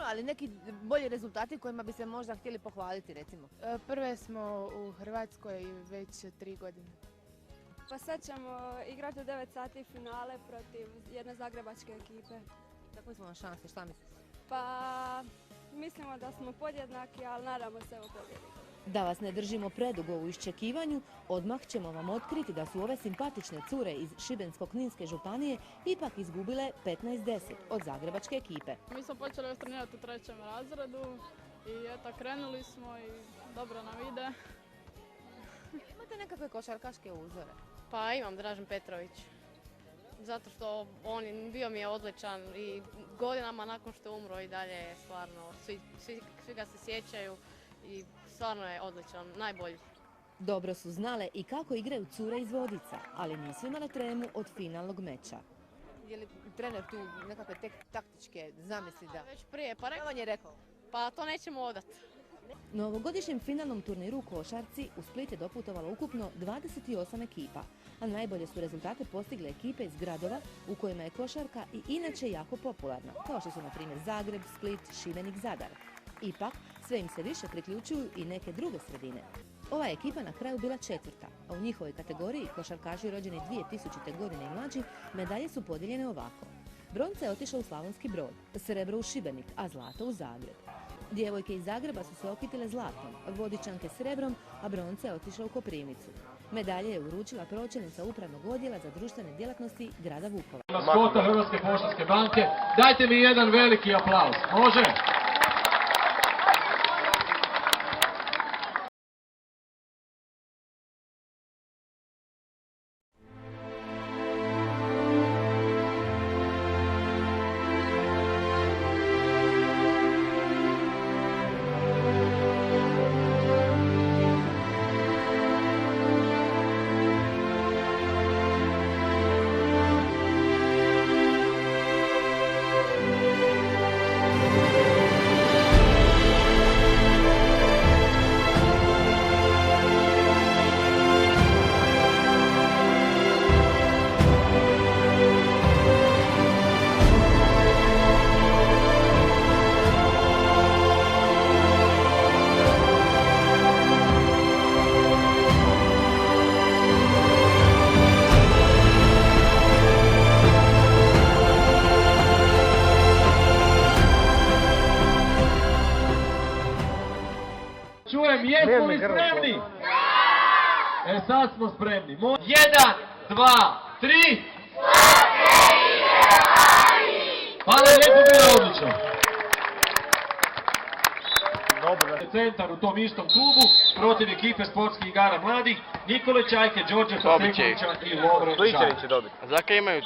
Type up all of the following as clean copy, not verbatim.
ali neki bolji rezultati kojima bi se možda htjeli pohvaliti, recimo? Prve smo u Hrvatskoj već 3 godine. Pa sad ćemo igrati u 9 sati finale protiv jedne zagrebačke ekipe. Kakve smo vam šanse, šta misliš? Pa mislimo da smo podjednaki, ali nadamo se evo pobjediti. Da vas ne držimo predugo u iščekivanju, odmah ćemo vam otkriti da su ove simpatične cure iz Šibensko-kninske županije ipak izgubile 15-10 od zagrebačke ekipe. Mi smo počeli već trenirati u 3. razredu i eto, krenuli smo i dobro nam ide. Imate nekakve košarkaške uzore? Pa imam Dražen Petrović, zato što bio mi je odličan i godinama nakon što je umro i dalje je stvarno, svi ga se sjećaju i stvarno je odličan, najbolji. Dobro su znale i kako igraju cure iz Vodica, ali nisu imale tremu od finalnog meča. Je li trener tu nekakve taktičke zamisli da... Već prije, pa Što on je rekao? Pa to nećemo odati. Na ovogodišnjem finalnom turniru u košarci u Split je doputovalo ukupno 28 ekipa, a najbolje su rezultate postigle ekipe iz gradova u kojima je košarka i inače jako popularna, kao što su na primjer Zagreb, Split, Šibenik, Zadar. Ipak, sve im se više priključuju i neke druge sredine. Ova je ekipa na kraju bila 4., a u njihovoj kategoriji košarkaši rođeni 2000. godine i mlađi medalje su podijeljene ovako. Bronca je otišla u Slavonski Brod, srebro u Šibenik, a zlato u Zagreb. Djevojke iz Zagreba su se okitile zlatom, Vodičanke srebrom, a bronca je otišla u Koprivnicu. Medalje je uručila pročelnica Upravnog odjela za društvene djelatnosti grada Vukovara. Maskota Hrvatske poštanske banke, dajte mi jedan veliki aplauz, može? Čujem, jesmo li spremni? E sad smo spremni. 1, 2, 3. Hvala lijepo, bilo odlično. Centar u tom istom klubu protiv ekipe sportskih igara mladih Nikole Čajke, Đorđe Fasekovića i Lovre Žaja. Zaka imaju...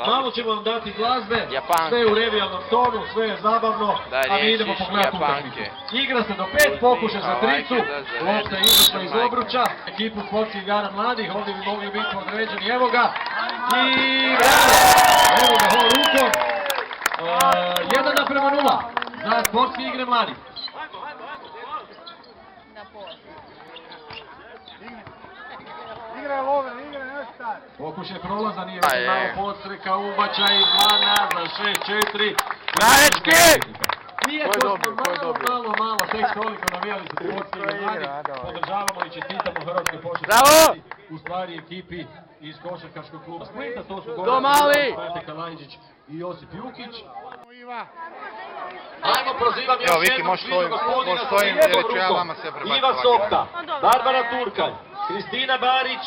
Malo ćemo vam dati glazbe, sve je u revijalnom tonu, sve je zabavno, a mi idemo pogledati utakmicu. Igra se do 5, pokušaj za tricu, lopta je izašla iz obruča, ekipu sportskih igara mladih, ovdje bi mogli biti određeni, evo ga, i evo ga, hol rukom, 1:0 za sportske igre mladih. Pokušaj prolaza, nije malo podstreka, ubačaj izvana za 6-4. Gradečki! Iako smo malo, tek toliko navijali se sportske igre mladih, podržavamo i čestitamo Hrvatskoj poštanskoj u stvari ekipi iz košarkaškog kluba Splita, to su Goran Kalajđić i Josip Jukić. Ajmo, prozivam još jednog sviđu gospodina sa lijepom rukom. Iva Sopta, Barbara Turkalj, Kristina Barić,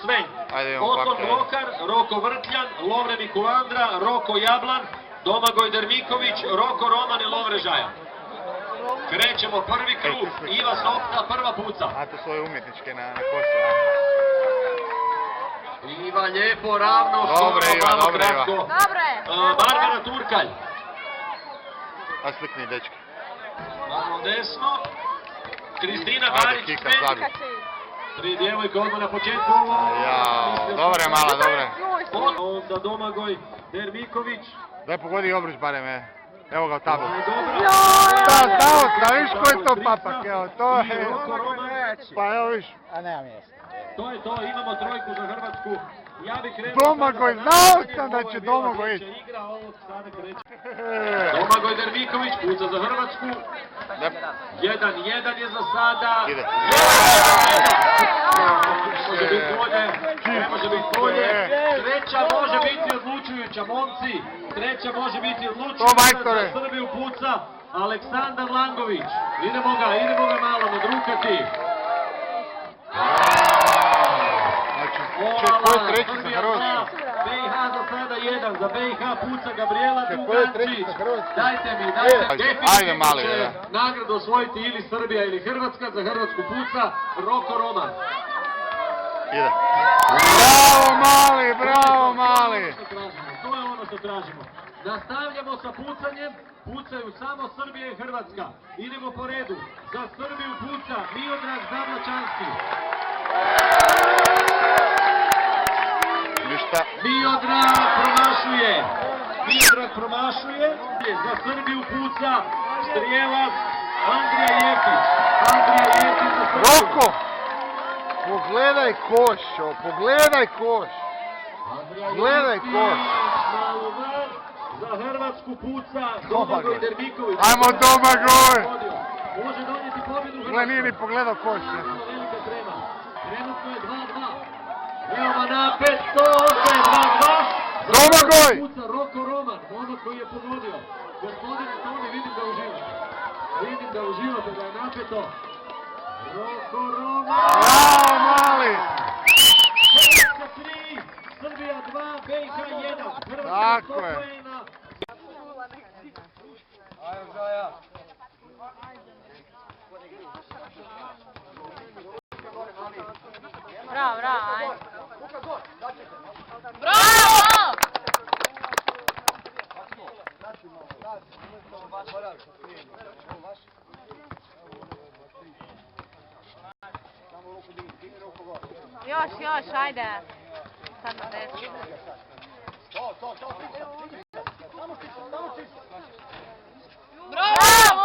Svenj, Oton Mokar, Roko Vrtljan, Lovre Mikulandra, Roko Jablan, Domagoj Dermiković, Roko Roman i Lovre Žaja. Krećemo prvi krug, Iva Sopta, prva puca. A to svoje umjetničke na kosu. Iva lijepo, ravno, Dobre Iva, dobre Iva. Barbara Turkalj. A slikni dečki. Malo desno. Kristina Barić, Svenj. 3 djevojke odmah na početku. Dobre mala, dobre. Onda Domagoj Dermiković. Daj pogodi obruč barem, evo ga u tablu. Dobro. Viš ko je to papak, evo, to je... Pa evo viš. To je to, imamo trojku za Hrvatsku. Ja bih krenuo... Domagoj, znao sam da će Domagoj ići. Igra ovog sada kreće. Domagoj Derviković puca za Hrvatsku. 1-1 je za sada. Ide. Može biti bolje, ne može biti bolje. Treća može biti odlučujuća, momci. Treća može biti odlučujuća za Srbiju puca Aleksandar Langović. Idemo ga malo nadrukati. Ko je treći za Hrvatsku? BiH za sada 1, za BiH puca Gabriela Dugančić. Dajte mi, definitivno će nagradu osvojiti ili Srbija ili Hrvatska, za Hrvatsku puca Roko Roman. Ide. Bravo mali, bravo mali! To je ono što tražimo. Nastavljamo sa pucanjem, pucaju samo Srbija i Hrvatska. Idemo po redu, za Srbiju puca Miodrag Zablačanski. Miodrag promašuje, za Srbiju puca strijelac Andrija Jefić za Srbiju. Roko, pogledaj koš, pogledaj koš, gledaj koš. Za Hrvatsku puca Domagoj Derviković. Ajmo Domagoj! Može donijeti pobjedu Hrvatsku. Gle, nije ni pogledao koš. Trenutno je 2-2. Veoma napeto, ostaje 2-2. Domagoj! Puca Roko Roman, ono koji je pogodio. Gospodin Toni, vidim da uživate da je napeto. Roko Roman! Bravo mali! Hrvatska 3, Srbija 2, BiH 1. Hrvatska Sopojena. Ajmo Žaja! Bravo, ajde. Bravo! Još, ajde. Sad na desno. Bravo!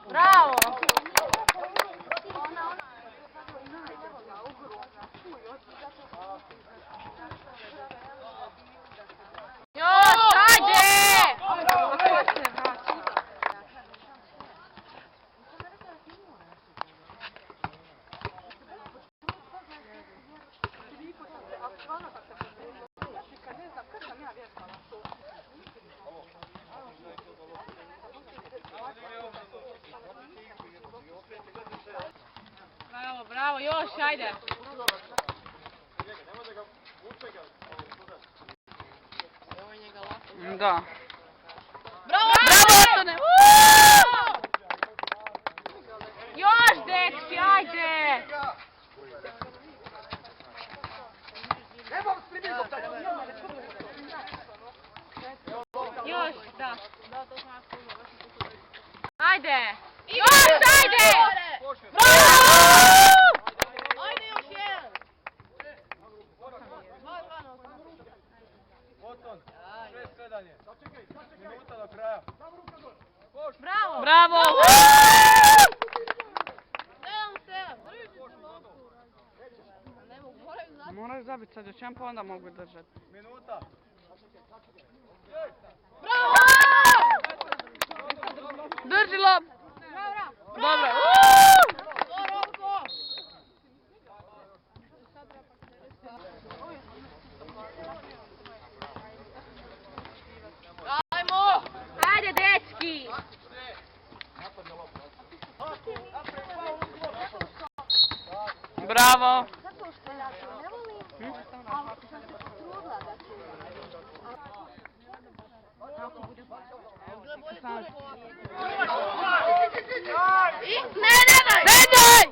Bravo! Još, ajde! Bravo, još, ajde! Da. Bravo, Antone! Još, dečki, ajde! Još, da. Ajde! Još, ajde! Ajde još jedan! Oton, 6-7 je. Minuta do kraja. Bravo! Bravo! Moraju zabiti sad još jedan pa onda mogu držati. Minuta. Bravo! Drži lop! Dobro! Ajmo! Ajde, dečki! Bravo! Ne daj!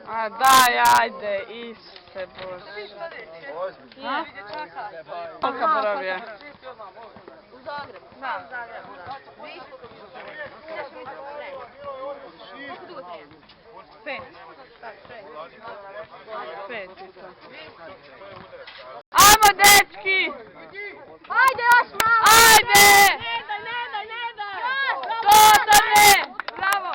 A daj, ajde, Isuse Bože. A? Koliko boravije? U Zagrebu. Da, u Zagrebu. Koliko dugo traje? 5. Tak, 6. 5 isto. Ajmo, dečki! Ajde još malo! Ajde! Ne daj! Totane! Bravo!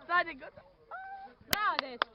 Sad je gotovo. Bravo, dečki!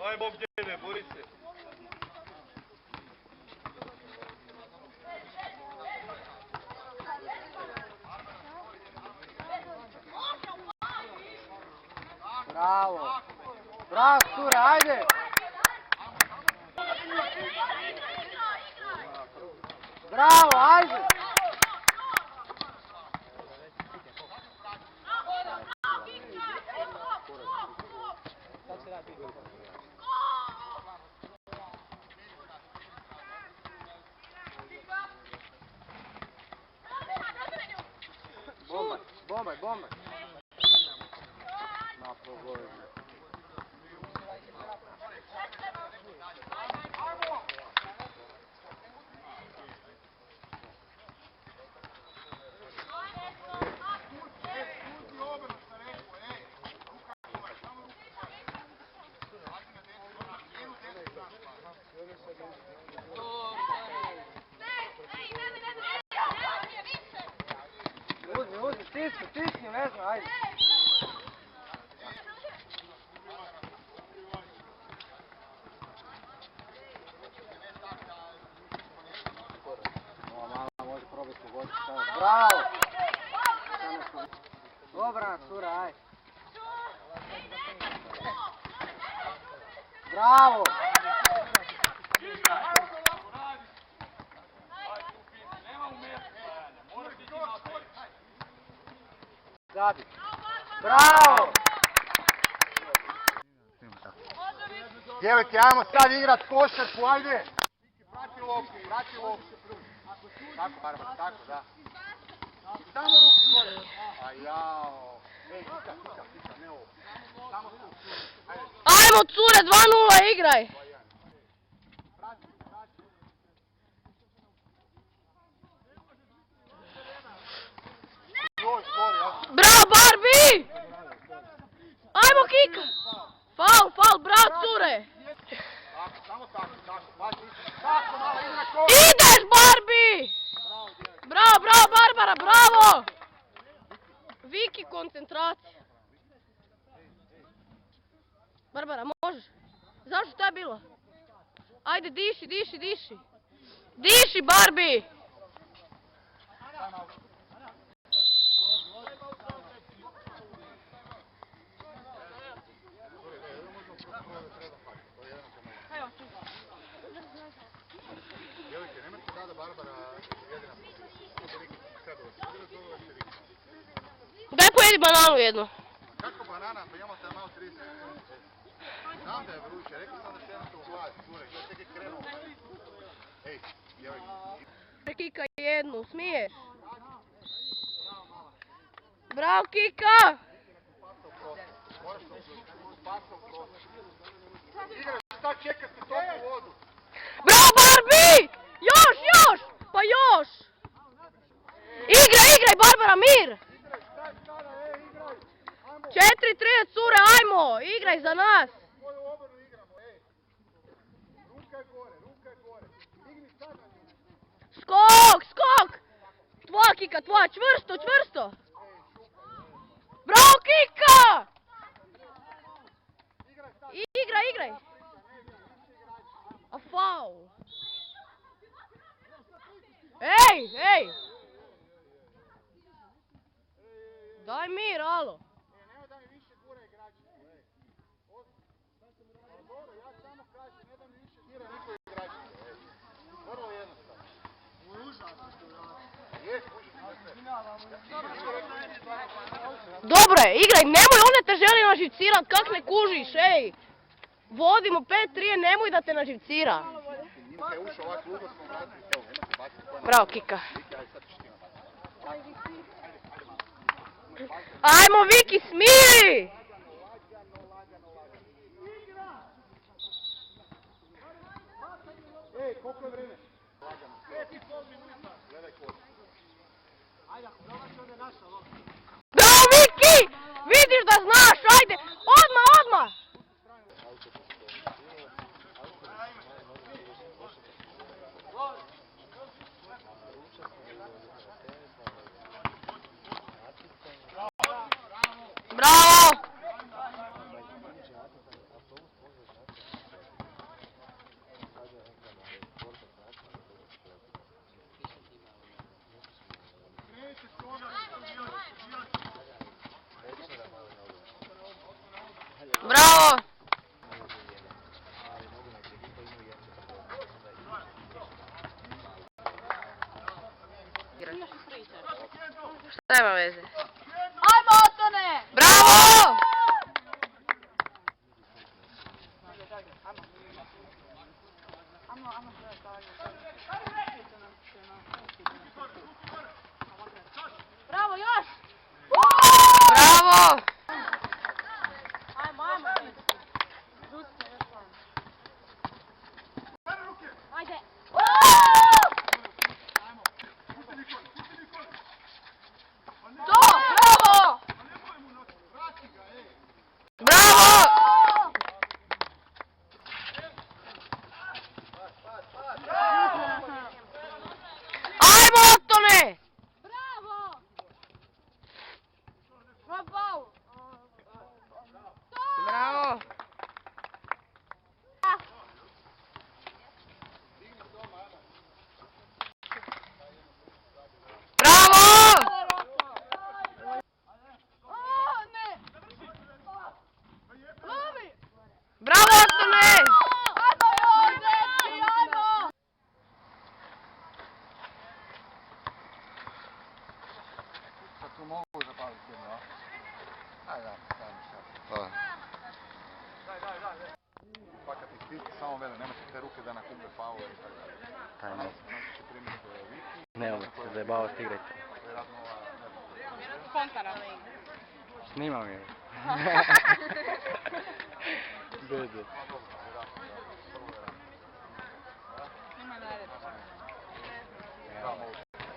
Aj Bog djede, bori se. Bravo! Bravo, cura, ajde! Bravo, ajde! Bombaj! Na pogoj. Uzi, stisni, ne znam, ajde. Ova mala može probiti pogoditi sada. Bravo! Dobra, cura, ajde. Bravo! Zabi. Bravo! Djevojke, ajmo sad igrat košarku, ajde! Vrati loptu. Tako, Barbara, tako, da. Samo ruku gore. A jao. Ej, kika, ne ovo. Samo tu. Ajmo, cure, 2:0, igraj! Bravo, Barbie! Ajmo, kika! Faul, bravo, cure! Samo tako. Ideš, Barbie! Bravo, Barbara, bravo! Viki, koncentracija. Barbara, možeš? Zašto šta je bilo? Ajde, diši. Diši, Barbie! Djevojke, nemojte da Barbara jedina Daj pojedi bananu jednu. Kako banana? Pa imamo te malo 30 sekundi. Znam da je vruće, rekao sam da se jedno u glavi, cure, gdje tek je krenuo. Ej, djevojke. Kika jednu, smiješ? Bravo, Kika! Igraš, šta čekati toplu vodu? Bravo, Barbie! Još! Pa još! Igraj, Barbara, mir! 4-3 cure, ajmo! Igraj za nas! Koju obrnu igramo, ej. Ruka je gore. Digni sad na nju. Skok! Tvoja kika, tvoja, čvrsto! Bravo kika! Igraj! A faul! Ej! Daj mir, alo! Nemoj da mi više gura igrača. Dobro, ja samo kažem, ne da mi više dira niko igrača. Vrlo jednostavno. Užasno što je. Dobro je, igraj, nemoj, ona te želi naživcirat, kak ne kužiš, ej! Vodimo 5-3, nemoj da te naživcira. Njima je ušao ovak lugo smo vratili to, nemojte baciti koja. Bravo, Kika. Aj sad ćeš ti napraviti. Ajmo, Viki, smiri! Ej, koliko je vreme? Lagano. 5,5 minuta. Gledaj kod. Ajde, probat će ovdje naša lopta. Bravo, Viki! Vidiš da znaš, ajde! Odmah! Bravo! Bravo! Šta ima veze? Ajmo, Otone! Bravo! Bravo, još! Bravo! Ajde! Bravo! Bravo! Ajmo, Otone! Bravo! Bravo! Bravo, Otone! Sad tu mogu zapaliti jedno, a? Ajde, stavim sad. Pa kad ti stisni samo vele, nemojte te ruke da nakupe faule i tako dalje. Ajmo. Znači će primiti Viki. Nemoj se zajebavati, igrajte. To je radno ova... Kontara. Snimam je. Bede.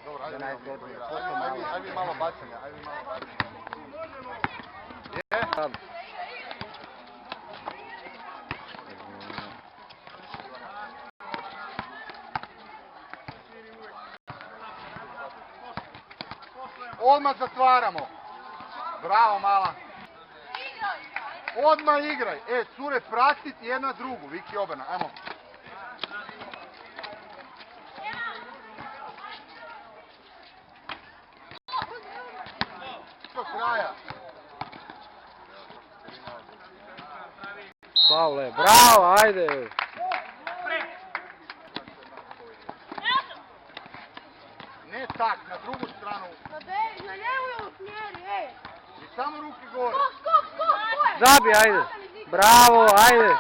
Dobro, ajde vi malo bacanja, Je? Odmah zatvaramo. Bravo, mala. Odmah igraj. Cure, pratiti jedna drugu. Viki obrana, ajmo. Do kraja. Pavle, bravo, ajde! Ne tak, na drugu stranu. Na lijevu smjeri, ej! I samo ruke gore. Skok! Zabi, ajde! Bravo, ajde!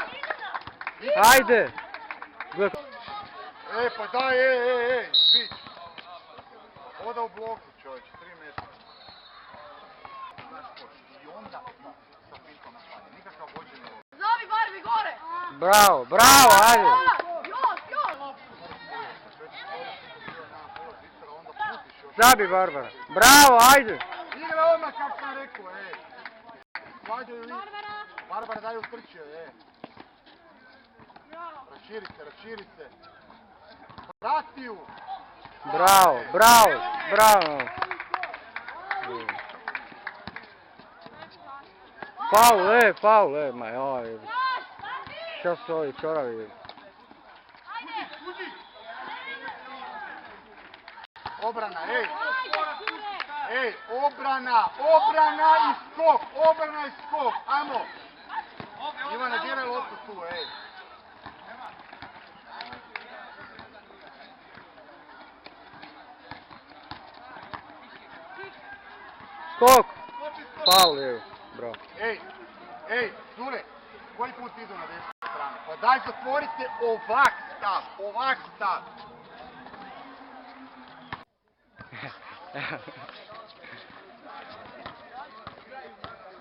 Ajde! Pa daj, svić. Oda u bloku, čovječ, 3 metra. I onda sa pinkom na stanje, nikakav vođenje. Zabi Barbi gore! Bravo, bravo, ajde! Još! Onda pustiš još Zabi Barbara. Bravo, ajde. Igra odmah kako sam rekao, Svađaju vi. Barbara daj utrčio, Raširi se. Prati ju. Bravo, bravo, bravo. Faul, ma joj. Šta su ovi čoravi? Obrana, obrana i skok, ajmo. Ivana, diraj loptu tu, Skok! Faul, bravo. Cure, koji put idu na desnu stranu? Pa daj zatvorite ovak stav.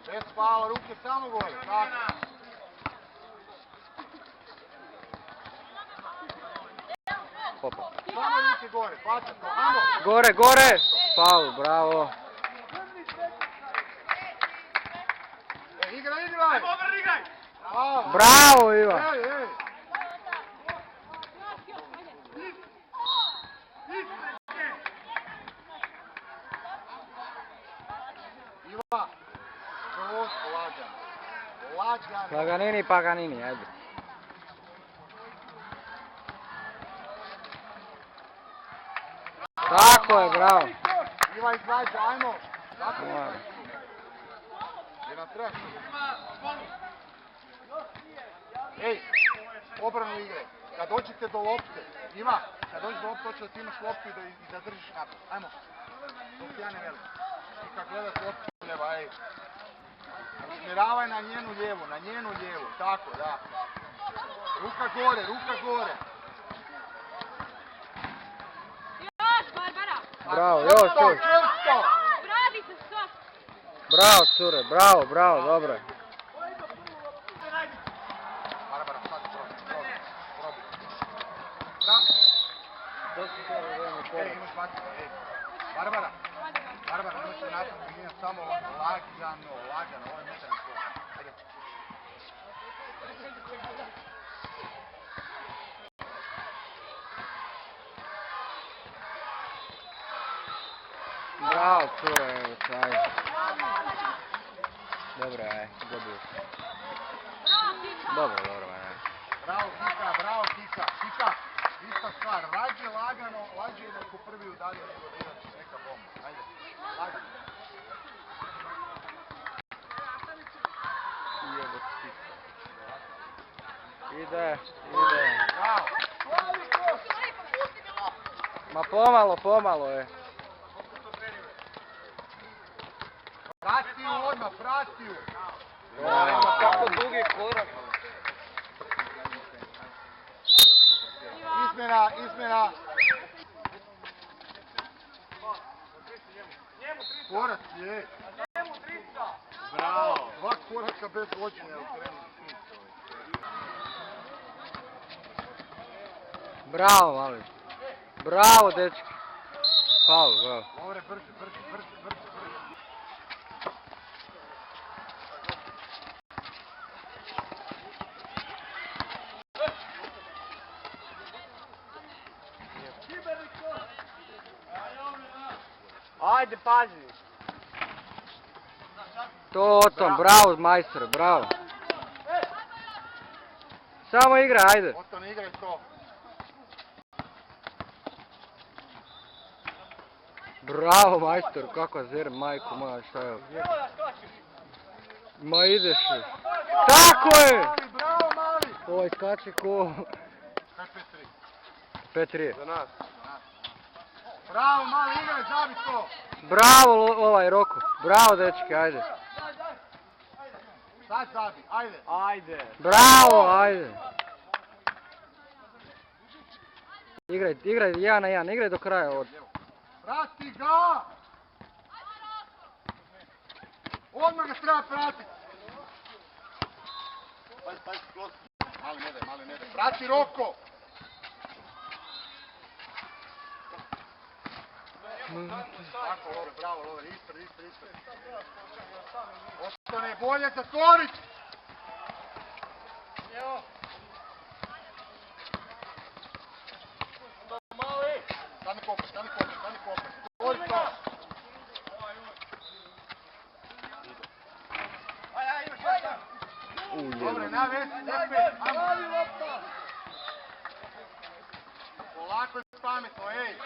Bez faula, ruke samo gore, tako. Opa. Samo ruke gore, baca to, amo. Gore, faul, bravo. Igraj! Bravo, Ivan. Iva, skroz lagano. Paganini, ajde. Tako je, bravo. Iva izvađa, ajmo. Tako je. Jedan treš. Obranu igre. Kad dođete do lopte, Iva, kad dođeš do lopte, hoće da ti imaš loptu i da držiš napad. Ajmo. Dok ti ja ne velim. I kad gledaš loptu ljeva, usmjeravaj na njenu lijevu, tako, da. Ruka gore. Još, Barbara! Bravo, još. Bradi se, stop! Bravo, cure, bravo, dobro. Barbara, sad probi. Imaš baciti, Barbara, imaš se nastaviti, samo lagano, ovo je metan i to. Ajde. Bravo, cure, ajde. Dobro, dobio. Dobro, Bravo, Kika. Ista stvar, rađe lagano, lađe je neko prvi udalje nego da imaš neka bomba. Ajde, lagano. Ide. Bravo. Ma pomalo je. Prati ju odmah. Kako dugi korak. Izmjena. Korac je. Bravo. 2 koraka bez vođenja u krenu. Bravo, mali. Bravo, dečki. Faul, bravo. Dobre, brže. Ajde, pazi. To o tom, bravo, majstor, bravo. Samo igra, ajde. Oto ne igraj to. Bravo, majstor, kakva zir, majko moja, šta je? Ma ideš li? Tako je! Bravo, mali! Ovaj skače ko... Kaj 5-3. Za nas. Bravo, mali, igraj, zabi to! Bravo, Roko. Bravo, dečki, ajde. Sad zabi, ajde. Bravo, ajde. Igraj 1 na 1, igraj do kraja ovdje. Prati ga! Odmah ga treba pratiti. Pazi, sklosti. Mali ne daj. Prati Roko! Tako, Lovre, bravo, Lovre, ispred. Ostane, bolje zatvorit! Evo. Stani kopre. Tvori to! Dobre, na već, polako i pametno, ej!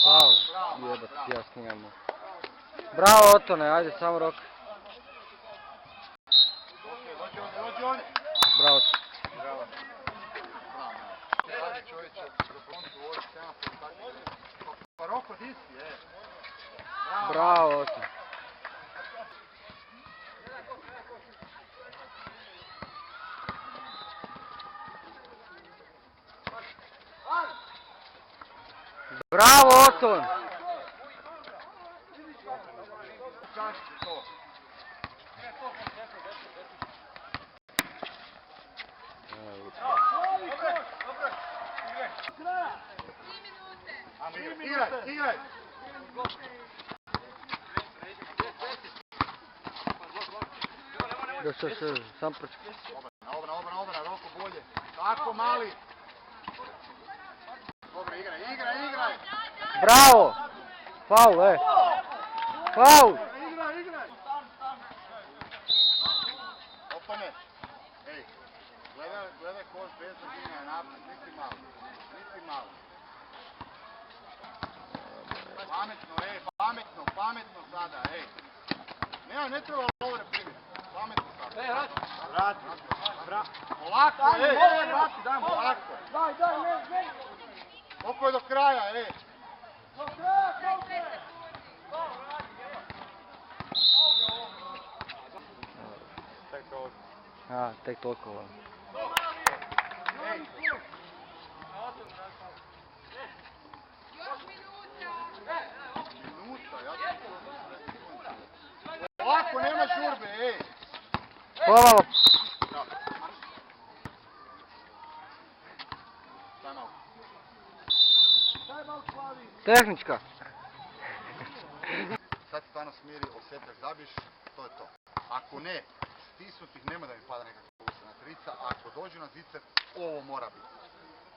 Faul. Jebat, ja snimamo. Bravo Otone, ajde samo rok. Dođi on! Bravo. Radi čovječe, pa Roko, di si, Bravo Otone. Bravo Oton! Igraj! Još, sam pročekaj. Obra, Roko bolje. Tako, mali. Dobre, igraj. Bravo! Faul, Faul! Igraj. Opane. Ej, gledaj koš bez drugine napred, nisi malo. Pametno sada, ej. Ne treba Lovre primiti. Pametno sada. Vrati. Polako, vrati, daj polako. Daj, koliko je do kraja, ej. Tek toliko. Polako, nema žurbe, ej. Hvala. Tehnička. Sad stvarno smiri, osjetaš, zabiješ, to je to. Ako ne, stisnutih nema da mi pada nekakva usana trica, ako dođu na zicer, ovo mora biti.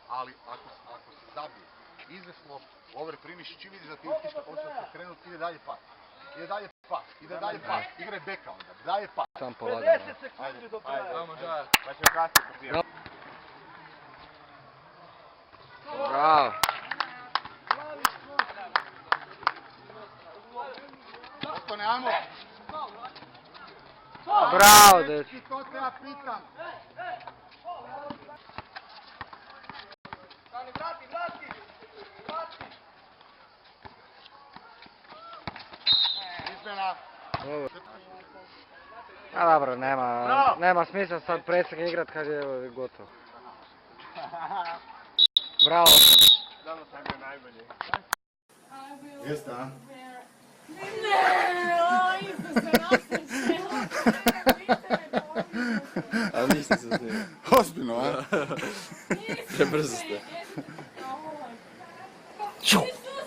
Ali ako se zabije, izveš loptu, Lovre primiš, čim vidiš da ti ustiška, počne se krenut, ide dalje pas. Igraj beka onda, dalje pas. Sam polagano. 50 sekundi do kraja. Ajde, pa ćemo kasnije probijati. Bravo. Ostane, ajmo. Bravo, dečki. To te ja pitam. Vrati. Izmjena. A dobro, nema smisla sad presek igrat kad je gotovo. Bravo. Dobro sam bio najbolji. Jeste, a? A niste se snimali. Ozbiljno, a? Prebrzo ste.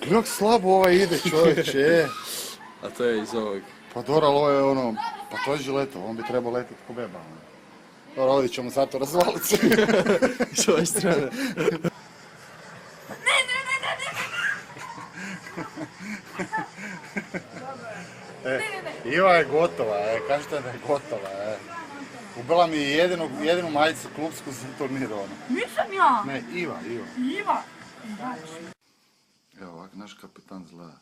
Kako slabo ovaj ide, čovječe. A to je iz ovog. Pa dobro, ali ovo je ono, pa to je Žiletov, on bi trebao letiti ko beba. Dobro, ovdje ćemo sad to razvaliti. S ove strane. Iva je gotova, kažete da je gotova. Ubila mi jedinu majicu klubsku za turniru. Nisam ja. Ne, Iva. Iva. Evo ovak, naš kapitan zgleda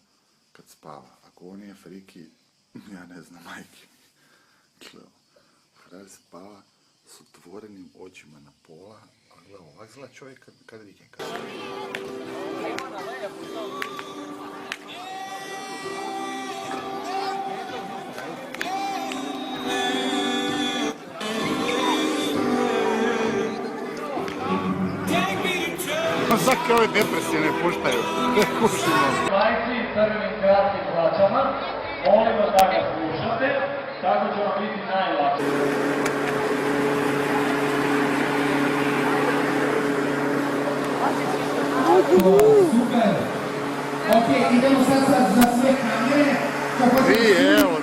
kad spava. Ako on nije friki, ja ne znam, majke mi. Gledaj, frajer spava s otvorenim očima na pola, a gledaj, ovak zgleda čovjek kad vikend. Svake ove depresije ne puštaju. Majci crvenim kratkim hlačama, molimo da ga slušate, tako će vam biti najlakše. Super. Ok, idemo sad za sve kamere. Evo,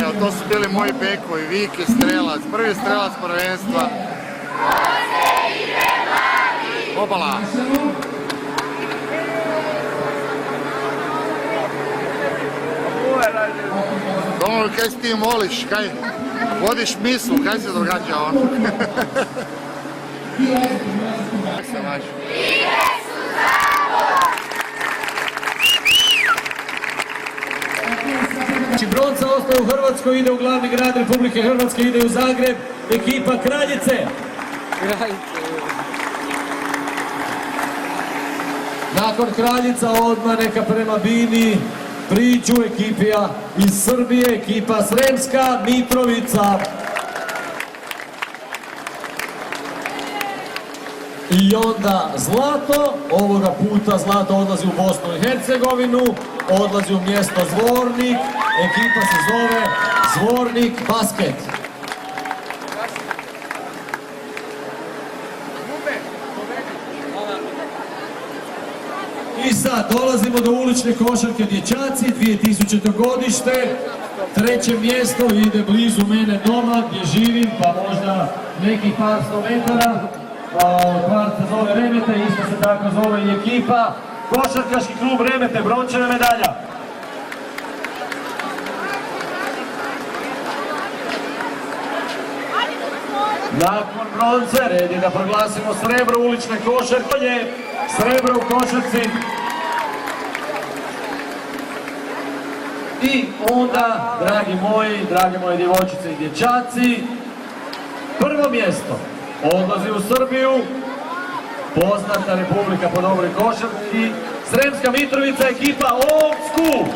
evo, to su bili moji bekovi, Viki, strelac, prvi strelac prvenstva. Obala. Domovi, kaj si ti moliš, kaj vodiš mislu, kaj se događa ono? Kako se vaš? Znači bronca ostaje u Hrvatskoj, ide u glavni grad Republike Hrvatske, ide u Zagreb, ekipa Kraljice. Nakon Kraljica odmah neka prema Bini priđu ekipija iz Srbije, ekipa Sremska Mitrovica. I onda zlato, ovoga puta zlato odlazi u Bosnu i Hercegovinu, odlazi u mjesto Zvornik, ekipa se zove Zvornik Basket. I sad dolazimo do ulične košarke dječaci, 2000. godište, 3. mjesto, ide blizu mene doma gdje živim, pa možda nekih par sto metara. Kvart se zove Remete, isto se tako zove i ekipa. Košarkaški klub Remete, brončana medalja. Nakon bronce, red je da proglasimo srebro ulične košarke. Srebro u košarci. I onda, dragi moji djevojčice i dječaci, prvo mjesto odlazi u Srbiju, poznata republika po dobroj košarci, Sremska Mitrovica, ekipa Old School.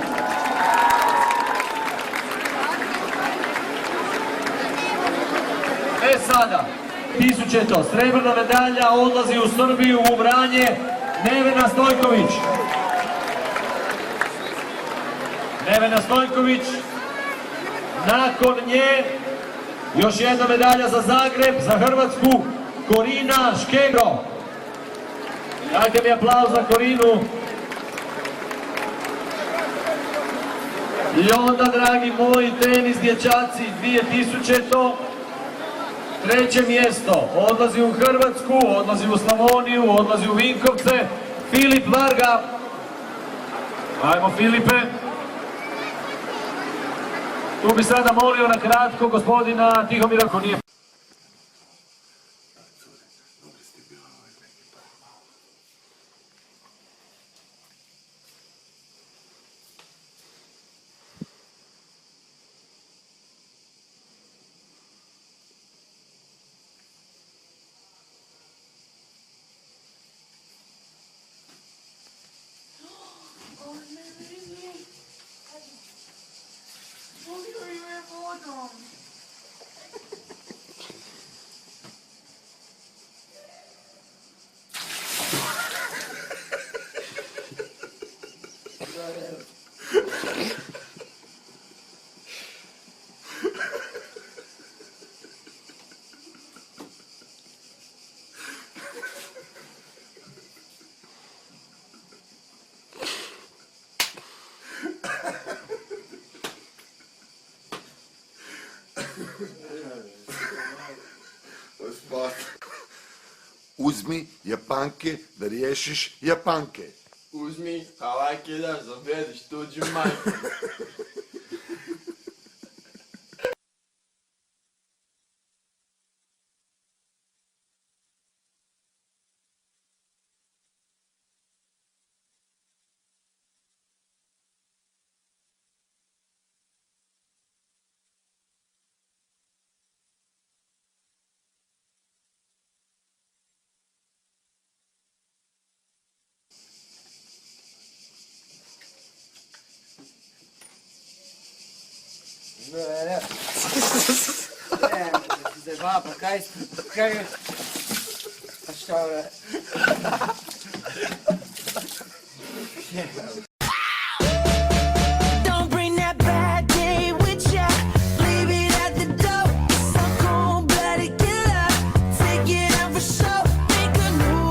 E sada, 1000. srebrna medalja odlazi u Srbiju, u Vranje, Nevena Stojković. Nevena Stojković, nakon nje još jedna medalja za Zagreb, za Hrvatsku, Korina Škegro. Dajte mi aplauz za Korinu. I onda, dragi moji, tenis dječaci, 2000. 3. mjesto, odlazi u Hrvatsku, odlazi u Slavoniju, odlazi u Vinkovce, Filip Varga. Ajmo Filipe. Tu bi sada molio na kratko gospodina Tihomira ako nije... Uzmi Japanke da riješiš Japanke. Uzmi halajke da zavediš tuđu majku. Ne. Zdaj pa kaj... Pa šta bre? Take it out for show, make a new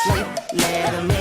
sleep. Let 'em in.